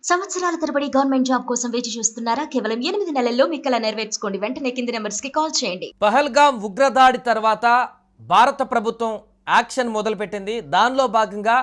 సంవత్సరాల తరబడి government job కోసం వేచి చూస్తున్నారా? కేవలం 8 నెలల్లో మీ కల నెరవేర్చుకోండి. వెంటనే కింది నంబర్స్‌కి కాల్ చేయండి. పహల్గాం ఉగ్రదాడి తర్వాత భారత ప్రభుత్వం యాక్షన్ మొదలుపెట్టింది. దానిలో భాగంగా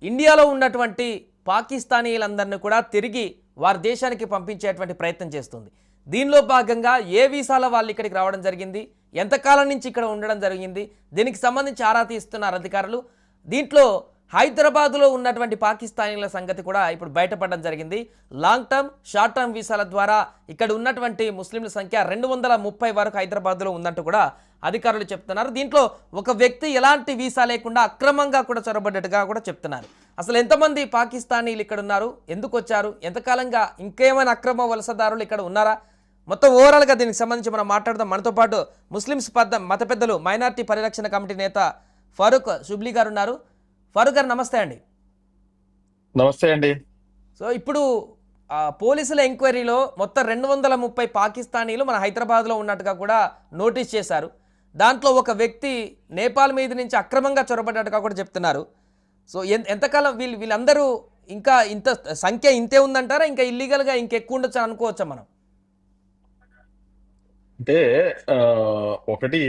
ఇండియాలో ఉన్నటువంటి పాకిస్తానీలందరినీ కూడా తిరిగి వారి దేశానికి పంపించేటువంటి ప్రయత్నం చేస్తుంది. దీనిలో భాగంగా ఏ వీసాల వాళ్ళు ఇక్కడికి రావడం జరిగింది, ఎంతకాలం నుంచి ఇక్కడ ఉండడం జరిగింది, దీనికి సంబంధించి ఆరా తీస్తున్నారు అధికారులు. దీంట్లో హైదరాబాద్లో ఉన్నటువంటి పాకిస్తానీల సంగతి కూడా ఇప్పుడు బయటపడడం జరిగింది. లాంగ్ టర్మ్, షార్ట్ టర్మ్ వీసాల ద్వారా ఇక్కడ ఉన్నటువంటి ముస్లింల సంఖ్య 230 వరకు హైదరాబాద్లో ఉందంటూ కూడా అధికారులు చెప్తున్నారు. దీంట్లో ఒక వ్యక్తి ఎలాంటి వీసా లేకుండా అక్రమంగా కూడా చొరబడ్డట్టుగా కూడా చెప్తున్నారు. అసలు ఎంతమంది పాకిస్తానీలు ఇక్కడ ఉన్నారు, ఎందుకు వచ్చారు, ఎంతకాలంగా ఇంకేమైనా అక్రమ వలసదారులు ఇక్కడ ఉన్నారా, మొత్తం ఓవరాల్గా దీనికి సంబంధించి మనం మాట్లాడదాం. మనతో పాటు ముస్లిమ్స్ మత పెద్దలు మైనార్టీ పరిరక్షణ కమిటీ నేత ఫారూక్ షుబ్లీ గారు ఉన్నారు. ఫారూక్ గారు నమస్తే అండి. నమస్తే అండి. సో ఇప్పుడు పోలీసుల ఎంక్వైరీలో మొత్తం 230 పాకిస్తానీలు మన హైదరాబాద్లో ఉన్నట్టుగా కూడా నోటీస్ చేశారు. దాంట్లో ఒక వ్యక్తి నేపాల్ మీద నుంచి అక్రమంగా చొరబడ్డట్టుగా కూడా చెప్తున్నారు. సో ఎంతకాలం వీళ్ళందరూ ఇంకా ఇంత సంఖ్య ఇంతే ఉందంటారా, ఇంకా ఇల్లీగల్గా ఇంకెక్కువ ఉండొచ్చు అనుకోవచ్చా మనం? అంటే ఒకటి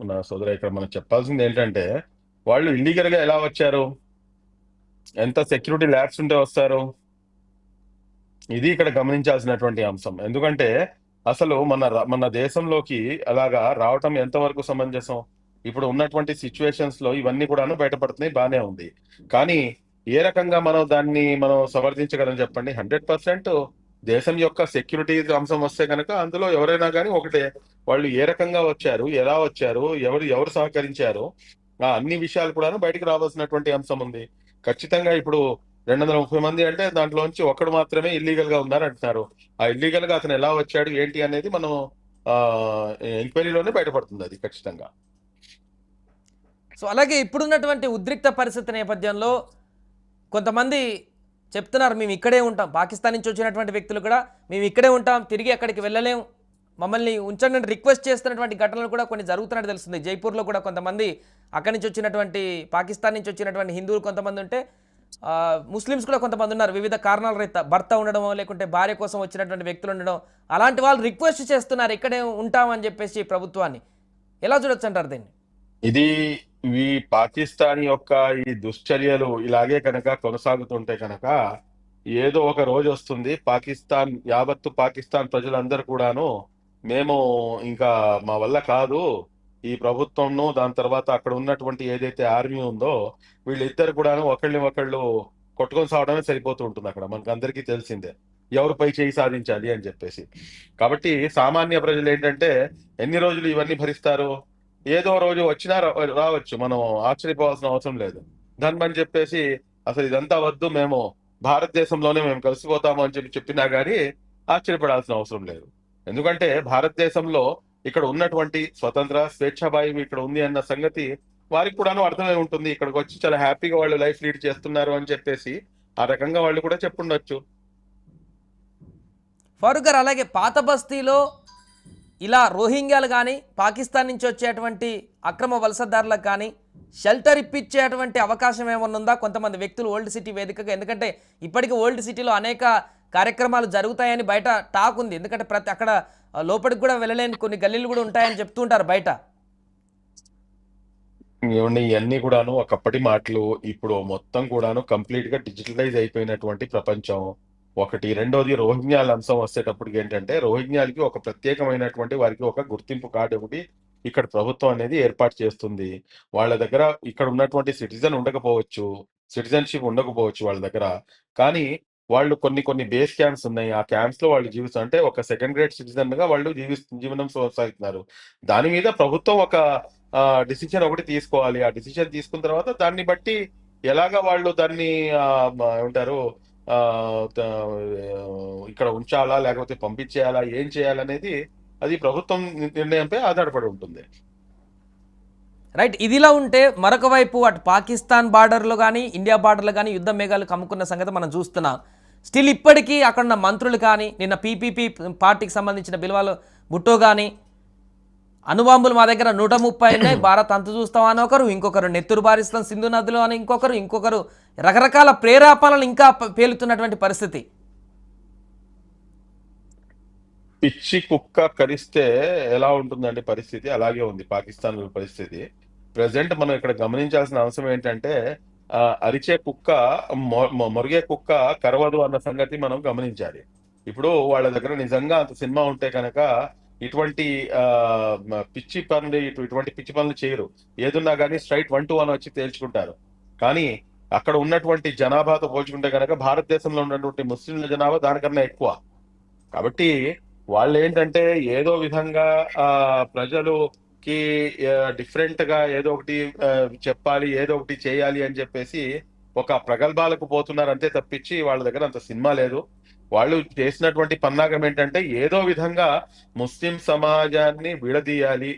మన సోదరు ఇక్కడ మనం చెప్పాల్సింది ఏంటంటే, వాళ్ళు ఇల్లీగల్ గా ఎలా వచ్చారు, ఎంత సెక్యూరిటీ ల్యాబ్స్ ఉంటే వస్తారు, ఇది ఇక్కడ గమనించాల్సినటువంటి అంశం. ఎందుకంటే అసలు మన దేశంలోకి అలాగా రావటం ఎంతవరకు సమంజసం? ఇప్పుడు ఉన్నటువంటి సిచ్యువేషన్స్ లో ఇవన్నీ కూడాను బయటపడుతున్నాయి, బానే ఉంది. కానీ ఏ రకంగా మనం సమర్థించగలం చెప్పండి? 100% దేశం యొక్క సెక్యూరిటీ అంశం వస్తే కనుక అందులో ఎవరైనా కానీ ఒకటే, వాళ్ళు ఏ రకంగా వచ్చారు, ఎలా వచ్చారు, ఎవరు సహకరించారు, అన్ని విషయాలు కూడాను బయటికి రావాల్సినటువంటి అంశం ఉంది. ఖచ్చితంగా ఇప్పుడు 230 మంది అంటే దాంట్లోంచి ఒకడు మాత్రమే ఇల్లీగల్ గా ఉన్నారు అంటున్నారు. ఆ ఇల్లీగల్ గా అతను ఎలా వచ్చాడు ఏంటి అనేది మనం ఎంక్వైరీలోనే బయటపడుతుంది అది ఖచ్చితంగా. సో అలాగే ఇప్పుడున్నటువంటి ఉద్రిక్త పరిస్థితి నేపథ్యంలో కొంతమంది చెప్తున్నారు, మేము ఇక్కడే ఉంటాం, పాకిస్తాన్ నుంచి వచ్చినటువంటి వ్యక్తులు కూడా మేము ఇక్కడే ఉంటాం, తిరిగి అక్కడికి వెళ్ళలేము, మమ్మల్ని ఉంచండి రిక్వెస్ట్ చేస్తున్నటువంటి ఘటనలు కూడా కొన్ని జరుగుతున్నట్టు తెలుస్తుంది. జైపూర్లో కూడా కొంతమంది అక్కడి నుంచి వచ్చినటువంటి పాకిస్తాన్ నుంచి వచ్చినటువంటి హిందువులు కొంతమంది ఉంటే, ముస్లిమ్స్ కూడా కొంతమంది ఉన్నారు. వివిధ కారణాల రీత్యా భర్త ఉండడం లేకుంటే భార్య కోసం వచ్చినటువంటి వ్యక్తులు ఉండడం, అలాంటి వాళ్ళు రిక్వెస్ట్ చేస్తున్నారు ఇక్కడే ఉంటామని చెప్పేసి ప్రభుత్వాన్ని. ఎలా చూడొచ్చు అంటారు దీన్ని? ఇది ఈ పాకిస్తాన్ యొక్క ఈ దుశ్చర్యలు ఇలాగే కనుక కొనసాగుతుంటే కనుక ఏదో ఒక రోజు వస్తుంది, యావత్తు పాకిస్తాన్ ప్రజలందరూ కూడాను మేము ఇంకా మా వల్ల కాదు, ఈ ప్రభుత్వంను దాని తర్వాత అక్కడ ఉన్నటువంటి ఏదైతే ఆర్మీ ఉందో వీళ్ళిద్దరు కూడాను ఒకళ్ళు కొట్టుకొని సావడమే సరిపోతూ ఉంటుంది. అక్కడ మనకు అందరికీ తెలిసిందే ఎవరిపై చేయి సాధించాలి అని చెప్పేసి. కాబట్టి సామాన్య ప్రజలు ఏంటంటే ఎన్ని రోజులు ఇవన్నీ భరిస్తారు? ఏదో రోజు వచ్చినా రావచ్చు, మనం ఆశ్చర్యపోవాల్సిన అవసరం లేదు. దానిమని చెప్పేసి అసలు ఇదంతా వద్దు, మేము భారతదేశంలోనే మేము కలిసిపోతాము అని చెప్పినా గానీ ఆశ్చర్యపడాల్సిన అవసరం లేదు. ఎందుకంటే భారతదేశంలో ఇక్కడ ఉన్నటువంటి స్వతంత్ర స్వేచ్ఛాభాయం ఇక్కడ ఉంది అన్న సంగతి వారికి కూడాను అర్థమై ఉంటుంది. ఇక్కడికి వచ్చి చాలా హ్యాపీగా వాళ్ళు లైఫ్ లీడ్ చేస్తున్నారు అని చెప్పేసి ఆ రకంగా వాళ్ళు కూడా చెప్పుండొచ్చు. ఫారూక్ గారు, అలాగే పాత బస్తీలో ఇలా రోహింగ్యాలు కానీ పాకిస్తాన్ నుంచి వచ్చేటువంటి అక్రమ వలసదారులకు కానీ షెల్టర్ ఇప్పించేటువంటి అవకాశం ఏమన్నా ఉందా కొంతమంది వ్యక్తులు ఓల్డ్ సిటీ వేదికగా? ఎందుకంటే ఇప్పటికీ ఓల్డ్ సిటీలో అనేక కార్యక్రమాలు జరుగుతాయని బయట టాక్ ఉంది. ఎందుకంటే అక్కడ లోపలికి కూడా వెళ్ళలేని కొన్ని గల్లీలు కూడా ఉంటాయని చెప్తూ ఉంటారు బయట. ఏమండి, ఇవన్నీ కూడాను ఒకప్పటి మాటలు. ఇప్పుడు మొత్తం కూడాను కంప్లీట్ గా డిజిటలైజ్ అయిపోయినటువంటి ప్రపంచం ఒకటి. రెండోది రోహింగ్యాల అంశం వచ్చేటప్పటికి ఏంటంటే, రోహింగ్యాలకి ఒక ప్రత్యేకమైనటువంటి వారికి ఒక గుర్తింపు కార్డు ఒకటి ఇక్కడ ప్రభుత్వం అనేది ఏర్పాటు చేస్తుంది. వాళ్ళ దగ్గర ఇక్కడ ఉన్నటువంటి సిటిజన్షిప్ ఉండకపోవచ్చు వాళ్ళ దగ్గర. కానీ వాళ్ళు కొన్ని బేస్ క్యాంప్స్ ఉన్నాయి. ఆ క్యాంప్స్ లో వాళ్ళు జీవిస్తారు, అంటే ఒక సెకండ్ గ్రేడ్ సిటిజన్ గా వాళ్ళు జీవనం కొనసాగుతున్నారు. దాని మీద ప్రభుత్వం ఒక డిసిషన్ ఒకటి తీసుకోవాలి. ఆ డిసిషన్ తీసుకున్న తర్వాత దాన్ని బట్టి ఎలాగా వాళ్ళు దాన్ని ఏమంటారు ఇక్కడ ఉంచాలా లేకపోతే పంపించేయాలా, ఏం చేయాలనేది అది ప్రభుత్వం నిర్ణయంపై ఆధారపడి ఉంటుంది. రైట్. ఇదిలా ఉంటే మరొక వైపు అటు పాకిస్తాన్ బార్డర్లో కానీ ఇండియా బార్డర్లో కానీ యుద్ధ మేఘాలు కమ్ముకున్న సంగతి మనం చూస్తున్నాం. స్టిల్ ఇప్పటికీ అక్కడ ఉన్న మంత్రులు కానీ, నిన్న పీపీపీ పార్టీకి సంబంధించిన బిల్వాలు భుట్టో కానీ అణుబాంబులు మా దగ్గర 130 ఉన్నాయి, భారత్ అంత చూస్తాం అని ఒకరు, ఇంకొకరు నెత్తురు బారిస్తాం సింధు నదిలో అని ఇంకొకరు రకరకాల ప్రేరేపణలు ఇంకా పేలుతున్నటువంటి పరిస్థితి. పిచ్చి కుక్క కరిస్తే ఎలా ఉంటుందండి పరిస్థితి, అలాగే ఉంది పాకిస్తాన్ పరిస్థితి. ప్రజెంట్ మనం ఇక్కడ గమనించాల్సిన అంశం ఏంటంటే అరిచే కుక్క మొరిగే కుక్క కరవదు అన్న సంగతి మనం గమనించాలి. ఇప్పుడు వాళ్ళ దగ్గర నిజంగా అంత సినిమా ఉంటే కనుక ఇటువంటి పిచ్చి పనులు ఇటువంటి పిచ్చి పనులు చేయరు. ఏదున్నా కానీ స్ట్రైట్ 1 to 1 వచ్చి తేల్చుకుంటారు. కానీ అక్కడ ఉన్నటువంటి జనాభాతో పోల్చుకుంటే కనుక భారతదేశంలో ఉన్నటువంటి ముస్లింల జనాభా దానికన్నా ఎక్కువ. కాబట్టి వాళ్ళు ఏంటంటే ఏదో విధంగా ప్రజలుకి డిఫరెంట్ గా ఏదో ఒకటి చెప్పాలి, ఏదో ఒకటి చేయాలి అని చెప్పేసి ఒక ప్రగల్భాలకు పోతున్నారు అంతే తప్పించి వాళ్ళ దగ్గర అంత సినిమా లేదు. వాళ్ళు చేసినటువంటి పన్నాగం ఏంటంటే ఏదో విధంగా ముస్లిం సమాజాన్ని విడదీయాలి,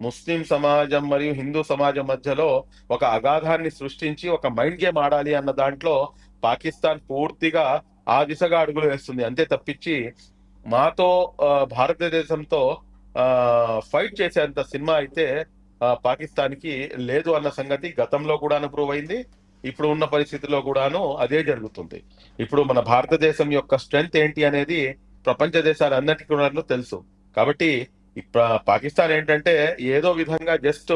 ముస్లిం సమాజం మరియు హిందూ సమాజం మధ్యలో ఒక అగాధాన్ని సృష్టించి ఒక మైండ్ గేమ్ ఆడాలి అన్న దాంట్లో పాకిస్తాన్ పూర్తిగా ఆ దిశగా అడుగులు వేస్తుంది అంతే తప్పించి మాతో భారతదేశంతో ఫైట్ చేసేంత సినిమా అయితే పాకిస్తాన్ కి లేదు అన్న సంగతి గతంలో కూడా ప్రూవ్ అయింది. ఇప్పుడు ఉన్న పరిస్థితుల్లో కూడాను అదే జరుగుతుంది. ఇప్పుడు మన భారతదేశం యొక్క స్ట్రెంగ్త్ ఏంటి అనేది ప్రపంచ దేశాలన్నిటికీ కూడా తెలుసు. కాబట్టి పాకిస్తాన్ ఏంటంటే ఏదో విధంగా జస్ట్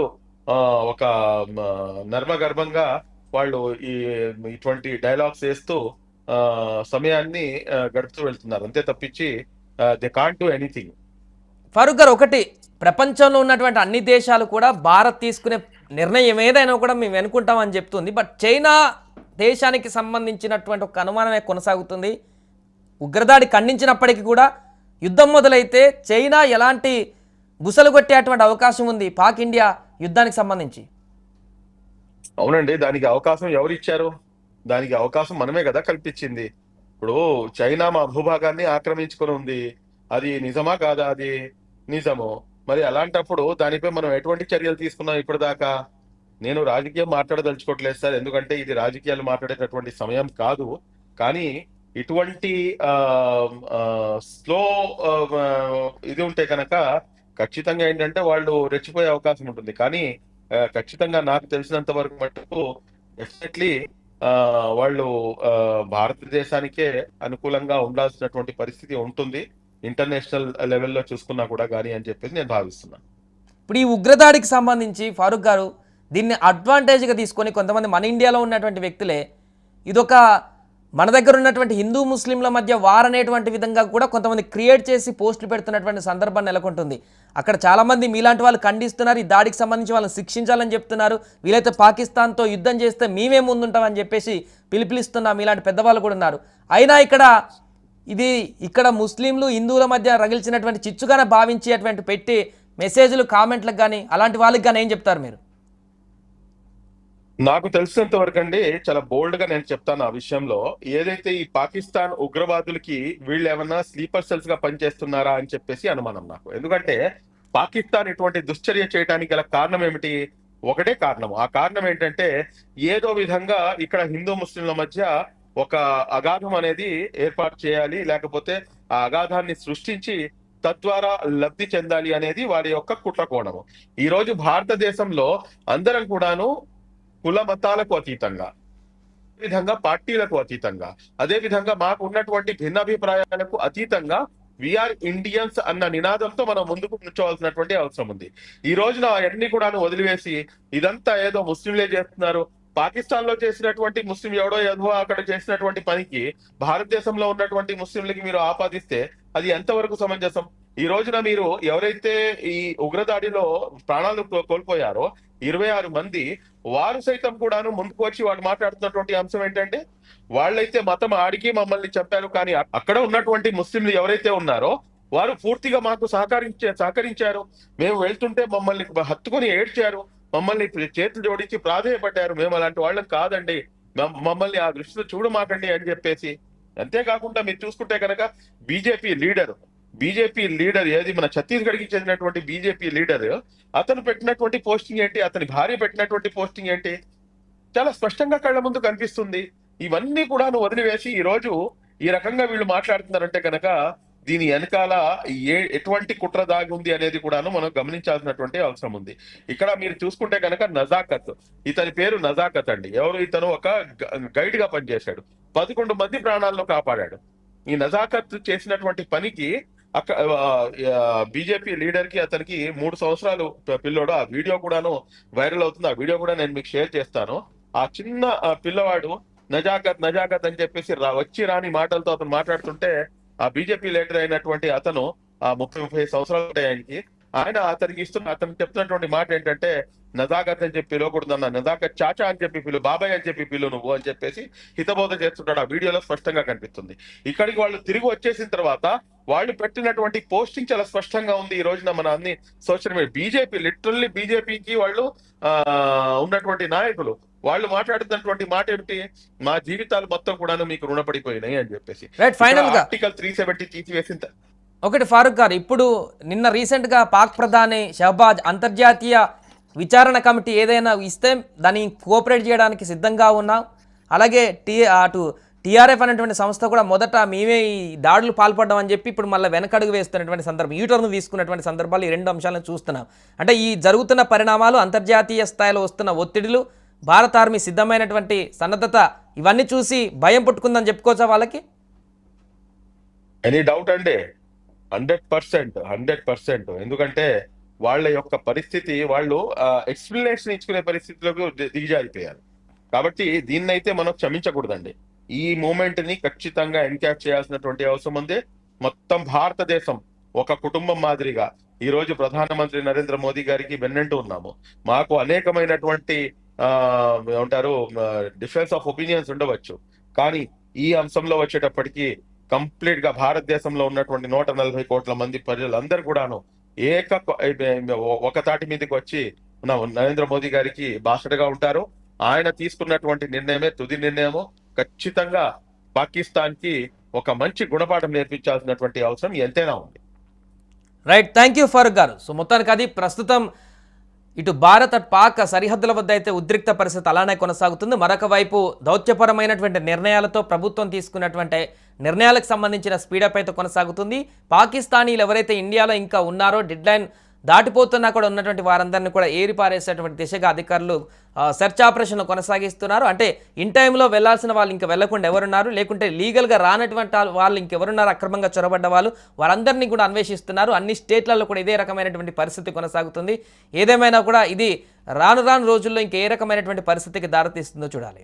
ఒక నర్మగర్భంగా వాళ్ళు ఇటువంటి డైలాగ్స్ వేస్తూ సమయాన్ని గడుపుతూ వెళ్తున్నారు అంతే తప్పించి they can't do anything. Farooq గారు, ఒకటి, ప్రపంచంలో ఉన్నటువంటి అన్ని దేశాలు కూడా భారత్ తీసుకునే నిర్ణయం ఏదైనా కూడా మేము వెనుకుంటామని చెప్తుంది. బట్ చైనా దేశానికి సంబంధించినటువంటి ఒక అనుమానమే కొనసాగుతుంది. ఉగ్రదాడి ఖండించినప్పటికీ కూడా యుద్ధం మొదలైతే చైనా ఎలాంటి గుసలు కొట్టేటువంటి అవకాశం ఉంది పాక్ ఇండియా యుద్ధానికి సంబంధించి? అవునండి, దానికి అవకాశం ఎవరు ఇచ్చారు? దానికి అవకాశం మనమే కదా కల్పించింది. ఇప్పుడు చైనా మా భూభాగాన్ని ఆక్రమించుకొని ఉంది, అది నిజమా కాదా? అది నిజము. మరి అలాంటప్పుడు దానిపై మనం ఎటువంటి చర్యలు తీసుకున్నాం ఇప్పటిదాకా? నేను రాజకీయం మాట్లాడదలుచుకోవట్లేదు సార్, ఎందుకంటే ఇది రాజకీయాలు మాట్లాడేటటువంటి సమయం కాదు. కానీ ఇటువంటి స్లో ఇది ఉంటే కనుక ఖచ్చితంగా ఏంటంటే వాళ్ళు రెచ్చిపోయే అవకాశం ఉంటుంది. కానీ ఖచ్చితంగా నాకు తెలిసినంత వరకు మటుకు డెఫినెట్లీ వాళ్ళు భారతదేశానికే అనుకూలంగా ఉండాల్సినటువంటి పరిస్థితి ఉంటుంది ఇంటర్నేషనల్ లెవెల్లో చూసుకున్నా కూడా కానీ అని చెప్పేసి నేను భావిస్తున్నాను. ఇప్పుడు ఈ ఉగ్రదాడికి సంబంధించి ఫారూక్ గారు దీన్ని అడ్వాంటేజ్గా తీసుకొని కొంతమంది మన ఇండియాలో ఉన్నటువంటి వ్యక్తులే ఇదొక మన దగ్గర ఉన్నటువంటి హిందూ ముస్లింల మధ్య వార్ అనేటువంటి విధంగా కూడా కొంతమంది క్రియేట్ చేసి పోస్టులు పెడుతున్నటువంటి సందర్భం నెలకొంటుంది. అక్కడ చాలామంది మీలాంటి వాళ్ళు ఖండిస్తున్నారు, ఈ దాడికి సంబంధించి వాళ్ళని శిక్షించాలని చెప్తున్నారు. వీలైతే పాకిస్తాన్తో యుద్ధం చేస్తే మేమే ముందుంటామని చెప్పేసి పిలుపునిస్తున్నా మీలాంటి పెద్దవాళ్ళు కూడా ఉన్నారు. అయినా ఇక్కడ ముస్లింలు హిందువుల మధ్య రగిల్చినటువంటి చిచ్చుగానే భావించి అటువంటి పెట్టి మెసేజ్లు కామెంట్లకు కానీ అలాంటి వాళ్ళకి కానీ ఏం చెప్తారు మీరు? నాకు తెలిసినంత వరకు అండి చాలా బోల్డ్ గా నేను చెప్తాను ఆ విషయంలో. ఏదైతే ఈ పాకిస్తాన్ ఉగ్రవాదులకి వీళ్ళు ఏమన్నా స్లీపర్ సెల్స్ గా పనిచేస్తున్నారా అని చెప్పేసి అనుమానం నాకు. ఎందుకంటే పాకిస్తాన్ ఇటువంటి దుశ్చర్య చేయడానికి గల కారణం ఏమిటి? ఒకటే కారణం. ఆ కారణం ఏంటంటే ఏదో విధంగా ఇక్కడ హిందూ ముస్లింల మధ్య ఒక అగాధం అనేది ఏర్పాటు చేయాలి, లేకపోతే ఆ అగాధాన్ని సృష్టించి తద్వారా లబ్ధి చెందాలి అనేది వారి యొక్క కుట్ర కోణము. ఈ రోజు భారతదేశంలో అందరం కూడాను కుల మతాలకు అతీతంగా, విధంగా పార్టీలకు అతీతంగా, అదే విధంగా మాకు ఉన్నటువంటి భిన్నాభిప్రాయాలకు అతీతంగా వీఆర్ ఇండియన్స్ అన్న నినాదంతో మనం ముందుకు నుంచోవాల్సినటువంటి అవసరం ఉంది. ఈ రోజున అవన్నీ కూడా వదిలివేసి ఇదంతా ఏదో ముస్లింలే చేస్తున్నారు, పాకిస్తాన్ లో చేసినటువంటి ముస్లిం ఎవడో ఏదో అక్కడ చేసినటువంటి పనికి భారతదేశంలో ఉన్నటువంటి ముస్లింలకి మీరు ఆపాదిస్తే అది ఎంతవరకు సమంజసం? ఈ రోజున మీరు ఎవరైతే ఈ ఉగ్రదాడిలో ప్రాణాలు కోల్పోయారో 26 మంది, వారు సైతం కూడాను ముందుకు వచ్చి వాళ్ళు మాట్లాడుతున్నటువంటి అంశం ఏంటంటే వాళ్ళైతే మతం ఆడికి మమ్మల్ని చెప్పారు, కానీ అక్కడ ఉన్నటువంటి ముస్లింలు ఎవరైతే ఉన్నారో వారు పూర్తిగా మాకు సహకరించారు. మేము వెళ్తుంటే మమ్మల్ని హత్తుకొని ఏడ్చారు, మమ్మల్ని చేతులు జోడించి ప్రాధేయపడ్డారు. మేము అలాంటి వాళ్ళం కాదండి, మమ్మల్ని ఆ దృష్టిలో చూడమాకండి అని చెప్పేసి. అంతేకాకుండా మీరు చూసుకుంటే కనుక బీజేపీ లీడర్ ఏది మన ఛత్తీస్గఢ్కి చెందినటువంటి బీజేపీ లీడర్, అతను పెట్టినటువంటి పోస్టింగ్ ఏంటి, అతని భార్య పెట్టినటువంటి పోస్టింగ్ ఏంటి, చాలా స్పష్టంగా కళ్ళ ముందు కనిపిస్తుంది. ఇవన్నీ కూడా వదిలివేసి ఈ రోజు ఈ రకంగా వీళ్ళు మాట్లాడుతున్నారంటే కనుక దీని వెనకాల ఎటువంటి కుట్ర దాగి ఉంది అనేది కూడాను మనం గమనించాల్సినటువంటి అవసరం ఉంది. ఇక్కడ మీరు చూసుకుంటే కనుక నజాకత్, ఇతని పేరు నజాకత్ అండి. ఎవరు ఇతను? ఒక గైడ్ గా పనిచేశాడు, 11 మంది ప్రాణాలను కాపాడాడు. ఈ నజాకత్ చేసినటువంటి పనికి బీజేపీ లీడర్ కి అతనికి 3 సంవత్సరాలు పిల్లోడు. ఆ వీడియో కూడాను వైరల్ అవుతుంది. ఆ వీడియో కూడా నేను మీకు షేర్ చేస్తాను. ఆ చిన్న పిల్లవాడు నజాకత్ నజాకత్ అని చెప్పేసి వచ్చి రాని మాటలతో అతను మాట్లాడుతుంటే, ఆ బీజేపీ లీడర్ అయినటువంటి అతను, ఆ 30-35 సంవత్సరాలు ఉంటాయి ఆయనకి, అతనికి చెప్తున్నటువంటి మాట ఏంటంటే, నజాకత్ అని చెప్పి పిలవకూడదు అన్న, నజాకత్ చాచా అని చెప్పి పిలు, బాబాయ్ అని చెప్పి పిలు నువ్వు అని చెప్పేసి హితబోధ చేస్తుంటాడు. ఆ వీడియోలో స్పష్టంగా కనిపిస్తుంది. ఇక్కడికి వాళ్ళు తిరిగి వచ్చేసిన తర్వాత వాళ్ళు పెట్టినటువంటి పోస్టింగ్ చాలా స్పష్టంగా ఉంది. ఈ రోజున మన అన్ని సోషల్ మీడియా బీజేపీ, లిటరల్లీ బీజేపీకి వాళ్ళు ఉన్నటువంటి నాయకులు వాళ్ళు మాట్లాడుతున్నటువంటి మాట ఏమిటి? మా జీవితాలు మొత్తం కూడాను మీకు రుణపడిపోయినాయి అని చెప్పేసి. ఫైనల్ గా ఆర్టికల్ 370 తీసివేసిన ఒకటి ఫారూక్ గారు, ఇప్పుడు నిన్న రీసెంట్గా పాక్ ప్రధాని షహబాజ్ అంతర్జాతీయ విచారణ కమిటీ ఏదైనా ఇస్తే దాన్ని కోఆపరేట్ చేయడానికి సిద్ధంగా ఉన్నాం. అలాగే అటు టీఆర్ఎఫ్ అనేటువంటి సంస్థ కూడా మొదట మేమే ఈ దాడులు పాల్పడ్డాం అని చెప్పి ఇప్పుడు మళ్ళీ వెనకడుగు వేస్తున్నటువంటి సందర్భం, యూటర్న్ తీసుకున్నటువంటి సందర్భాలు ఈ 2 అంశాలను చూస్తున్నాం. అంటే ఈ జరుగుతున్న పరిణామాలు, అంతర్జాతీయ స్థాయిలో వస్తున్న ఒత్తిడులు, భారత ఆర్మీ సిద్ధమైనటువంటి సన్నద్ధత, ఇవన్నీ చూసి భయం పుట్టుకుందని చెప్పుకోవచ్చా వాళ్ళకి? ఎనీ డౌట్ అండి? 100%. ఎందుకంటే వాళ్ళ యొక్క పరిస్థితి, వాళ్ళు ఎక్స్ప్లెనేషన్ ఇచ్చుకునే పరిస్థితిలోకి దిగజారిపోయారు. కాబట్టి దీన్నైతే మనం క్షమించకూడదండి. ఈ మూమెంట్ ని ఖచ్చితంగా ఎన్క్యాప్ చేయాల్సినటువంటి అవసరం ఉంది. మొత్తం భారతదేశం ఒక కుటుంబం మాదిరిగా ఈ రోజు ప్రధానమంత్రి నరేంద్ర మోదీ గారికి వెన్నంటూ ఉన్నాము. మాకు అనేకమైనటువంటి ఏమంటారు డిఫరెన్స్ ఆఫ్ ఒపీనియన్స్ ఉండవచ్చు, కానీ ఈ అంశంలో వచ్చేటప్పటికి కంప్లీట్ గా భారతదేశంలో ఉన్నటువంటి 140 కోట్ల మంది ప్రజలందరూ కూడాను ఒక తాటి మీదకి వచ్చి నరేంద్ర మోదీ గారికి బాసటగా ఉంటారు. ఆయన తీసుకున్నటువంటి నిర్ణయమే తుది నిర్ణయము. ఖచ్చితంగా పాకిస్తాన్ కి ఒక మంచి గుణపాఠం నేర్పించాల్సినటువంటి అవసరం ఎంతైనా ఉంది. రైట్, థ్యాంక్ యూ ఫారూక్ గారు. సో మొత్తానికి అది ప్రస్తుతం ఇటు భారత్ అటు పాక్ సరిహద్దుల వద్ద అయితే ఉద్రిక్త పరిస్థితి అలానే కొనసాగుతుంది. మరొక వైపు దౌత్యపరమైనటువంటి నిర్ణయాలతో ప్రభుత్వం తీసుకున్నటువంటి నిర్ణయాలకు సంబంధించిన స్పీడప్ అయితే కొనసాగుతుంది. పాకిస్తానీలు ఎవరైతే ఇండియాలో ఇంకా ఉన్నారో, డెడ్ లైన్ దాటిపోతున్నా కూడా ఉన్నటువంటి వారందరినీ కూడా ఏరిపారేసేటువంటి దిశగా అధికారులు సెర్చ్ ఆపరేషన్ కొనసాగిస్తున్నారు. అంటే ఇన్ టైంలో వెళ్లాల్సిన వాళ్ళు ఇంకా వెళ్లకుండా ఎవరున్నారు, లేకుంటే లీగల్గా రానటువంటి వాళ్ళు ఇంకెవరున్నారు, అక్రమంగా చొరబడ్డ వాళ్ళు, వారందరినీ కూడా అన్వేషిస్తున్నారు. అన్ని స్టేట్లలో కూడా ఇదే రకమైనటువంటి పరిస్థితి కొనసాగుతుంది. ఏదేమైనా కూడా ఇది రాను రాను రోజుల్లో ఇంకే రకమైనటువంటి పరిస్థితికి దారితీస్తుందో చూడాలి.